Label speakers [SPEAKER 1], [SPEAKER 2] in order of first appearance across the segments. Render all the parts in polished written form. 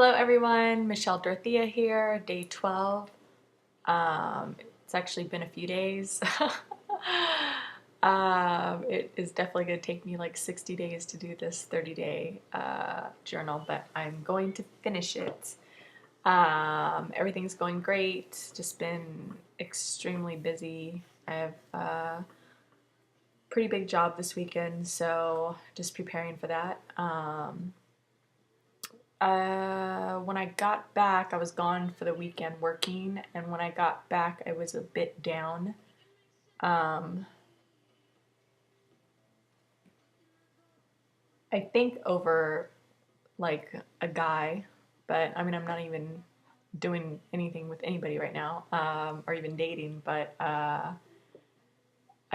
[SPEAKER 1] Hello everyone, Michelle Dorothea here, day 12. It's actually been a few days. It is definitely going to take me like 60 days to do this 30-day journal, but I'm going to finish it. Everything's going great, just been extremely busy. I have a pretty big job this weekend, so just preparing for that. When I got back, I was gone for the weekend working, and when I got back, I was a bit down. Um, I think over like a guy, but I mean, I'm not even doing anything with anybody right now, or even dating, but I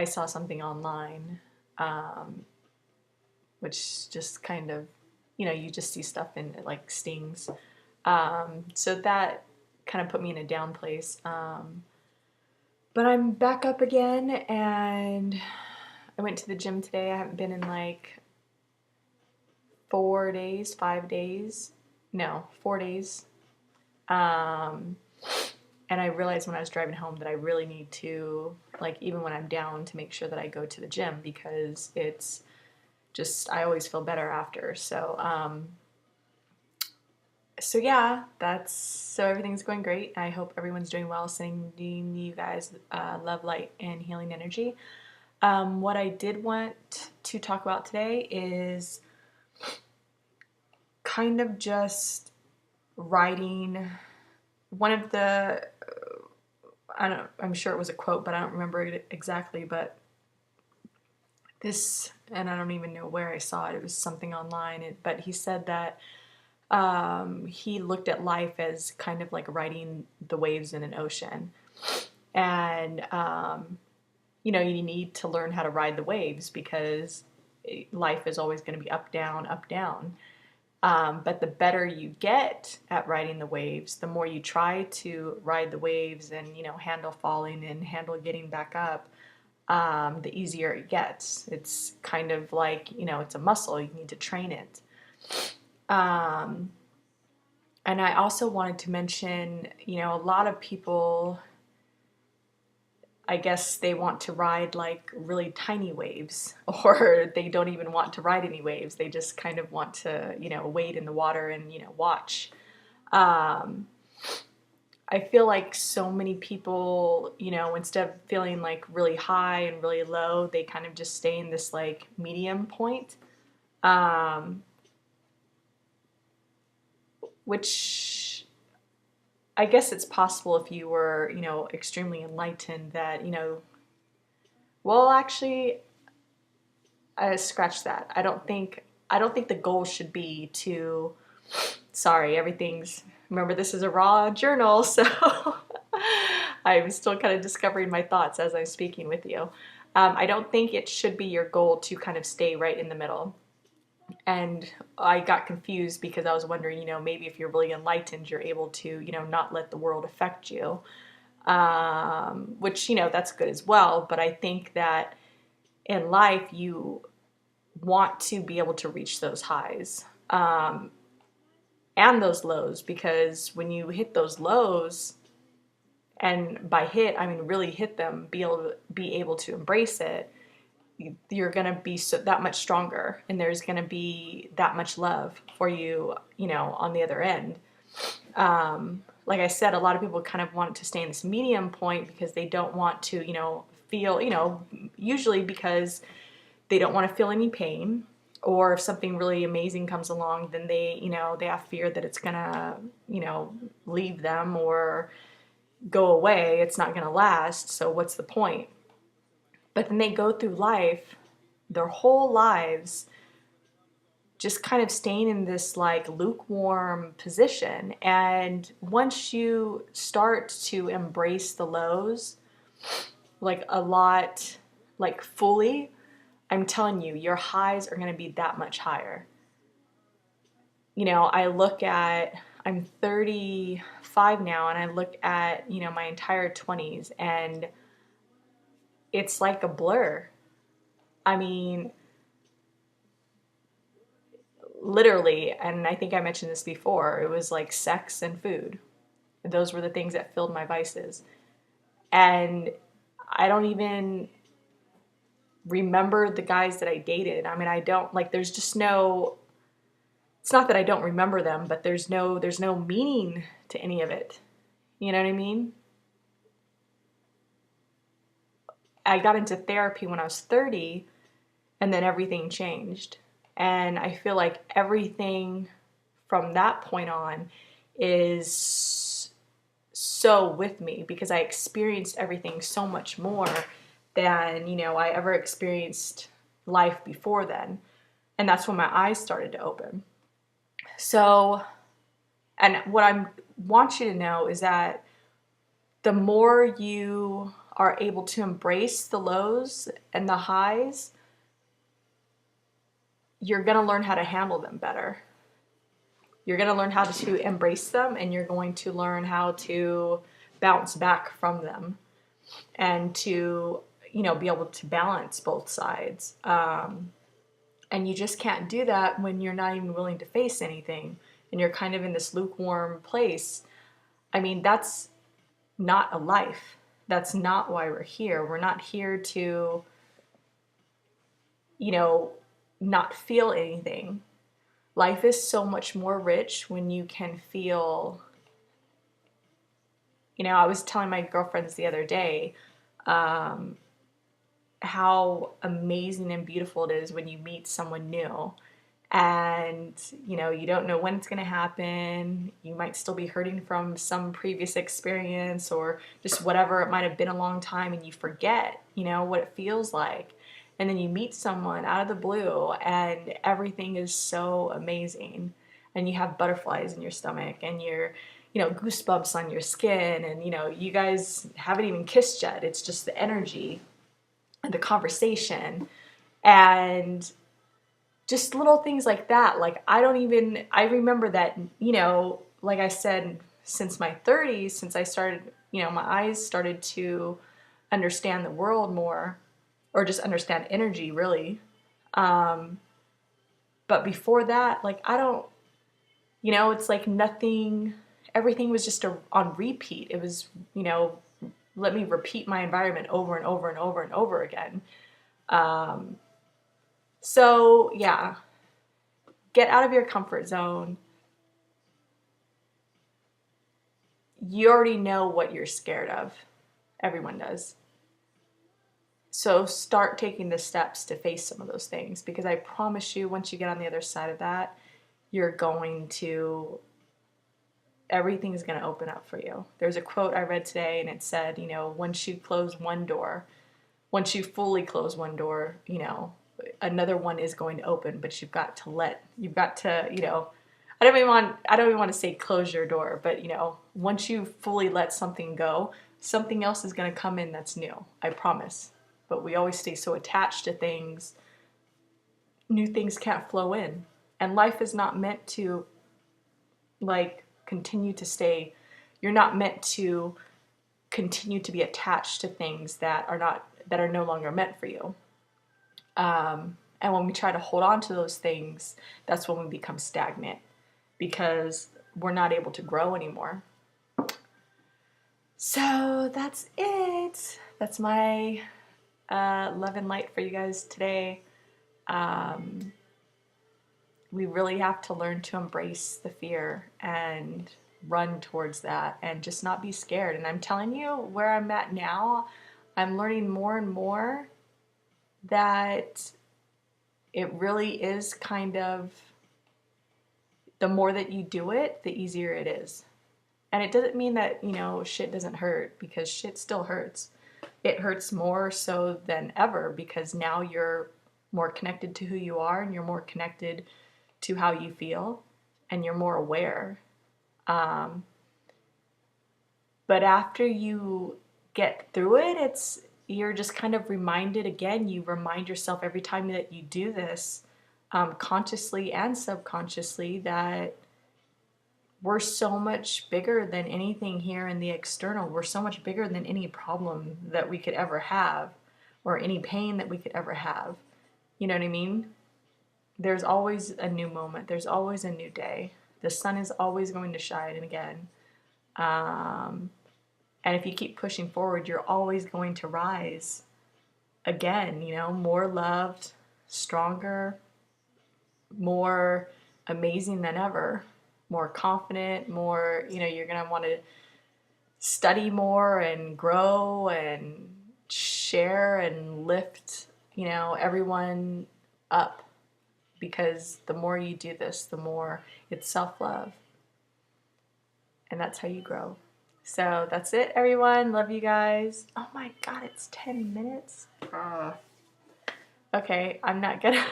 [SPEAKER 1] saw something online, um, which just kind of, you just see stuff and it like stings. So that kind of put me in a down place. But I'm back up again, and I went to the gym today. I haven't been in like 4 days, 5 days. No, 4 days. Um, and I realized when I was driving home that I really need to, like, even when I'm down, to make sure that I go to the gym because it's just, I always feel better after. So yeah, so everything's going great. I hope everyone's doing well. Sending you guys love, light, and healing energy. What I did want to talk about today is kind of just writing one of the, I'm sure it was a quote, but I don't remember it exactly, but this, and I don't even know where I saw it. It was something online, but he said that he looked at life as kind of like riding the waves in an ocean. And, you need to learn how to ride the waves because life is always going to be up, down, up, down. But the better you get at riding the waves, the more you try to ride the waves and, handle falling and handle getting back up, the easier it gets. It's kind of like, it's a muscle. You need to train it. Um, and I also wanted to mention, a lot of people, I guess they want to ride like really tiny waves, or they don't even want to ride any waves. They just kind of want to, wade in the water and, watch. Um, I feel like so many people, instead of feeling like really high and really low, they kind of just stay in this like medium point, um, which I guess it's possible if you were, extremely enlightened that, well, actually, scratch that. I don't think the goal should be to. Sorry, everything's. Remember, this is a raw journal, so I'm still kind of discovering my thoughts as I'm speaking with you. I don't think it should be your goal to kind of stay right in the middle. And I got confused because I was wondering, maybe if you're really enlightened, you're able to, not let the world affect you, which, that's good as well. But I think that in life, you want to be able to reach those highs, and those lows, because when you hit those lows, and by hit, I mean really hit them, be able to embrace it, you're going to be that much stronger, and there's going to be that much love for you, on the other end. Like I said, a lot of people kind of want to stay in this medium point because they don't want to, feel, usually because they don't want to feel any pain, or if something really amazing comes along, then they have fear that it's gonna, leave them or go away. It's not gonna last. So what's the point? But then they go through life, their whole lives, just kind of staying in this like lukewarm position. And once you start to embrace the lows, like a lot, like fully, I'm telling you, your highs are going to be that much higher. I'm 35 now, and I look at, my entire 20s, and it's like a blur. I mean, literally, and I think I mentioned this before, it was like sex and food. Those were the things that filled my vices. And I don't even remember the guys that I dated. I mean, I don't like there's just no it's not that I don't remember them, but there's no meaning to any of it. You know what I mean? I got into therapy when I was 30 and then everything changed. And I feel like everything from that point on is so with me because I experienced everything so much more than, I ever experienced life before then. And that's when my eyes started to open. So, and what I want you to know is that the more you are able to embrace the lows and the highs, you're going to learn how to handle them better. You're going to learn how to embrace them, and you're going to learn how to bounce back from them and to, be able to balance both sides. And you just can't do that when you're not even willing to face anything and you're kind of in this lukewarm place. I mean, that's not a life. That's not why we're here. We're not here to, not feel anything. Life is so much more rich when you can feel, I was telling my girlfriends the other day, how amazing and beautiful it is when you meet someone new and you don't know when it's going to happen. You might still be hurting from some previous experience or just whatever. It might have been a long time and you forget what it feels like, and then you meet someone out of the blue and everything is so amazing and you have butterflies in your stomach and you're goosebumps on your skin, and you guys haven't even kissed yet. It's just the energy and the conversation and just little things like that. Like I remember that, like I said, since my 30s, since I started, my eyes started to understand the world more, or just understand energy really. But before that, like I don't, it's like nothing, everything was just on repeat. It was, let me repeat my environment over and over and over and over again. So yeah, get out of your comfort zone. You already know what you're scared of. Everyone does. So start taking the steps to face some of those things, because I promise you, once you get on the other side of that, everything's going to open up for you. There's a quote I read today and it said, once you fully close one door, another one is going to open, but you've got to, I don't even want to say close your door, but once you fully let something go, something else is going to come in that's new. I promise. But we always stay so attached to things. New things can't flow in. And life is not meant to continue to stay. You're not meant to continue to be attached to things that are no longer meant for you. And when we try to hold on to those things, that's when we become stagnant, because we're not able to grow anymore. So that's it. That's my love and light for you guys today. We really have to learn to embrace the fear and run towards that and just not be scared. And I'm telling you, where I'm at now, I'm learning more and more that it really is kind of, the more that you do it, the easier it is. And it doesn't mean that, shit doesn't hurt, because shit still hurts. It hurts more so than ever, because now you're more connected to who you are and you're more connected to how you feel and you're more aware. But after you get through it, you're just kind of reminded again. You remind yourself every time that you do this, consciously and subconsciously, that we're so much bigger than anything here in the external. We're so much bigger than any problem that we could ever have, or any pain that we could ever have. You know what I mean? there's always a new moment. There's always a new day. The sun is always going to shine again. Um, and if you keep pushing forward, you're always going to rise again, you know, more loved, stronger, more amazing than ever, more confident, more, you know, you're going to want to study more and grow and share and lift, you know, everyone up, because the more you do this, the more it's self-love, and that's how you grow. So that's it, everyone. Love you guys. Oh my God, it's 10 minutes. Okay, I'm not gonna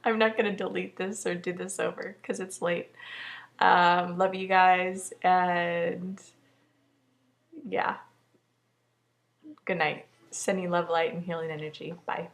[SPEAKER 1] I'm not gonna delete this or do this over because it's late. Love you guys, and yeah, good night. Sending love, light, and healing energy. Bye.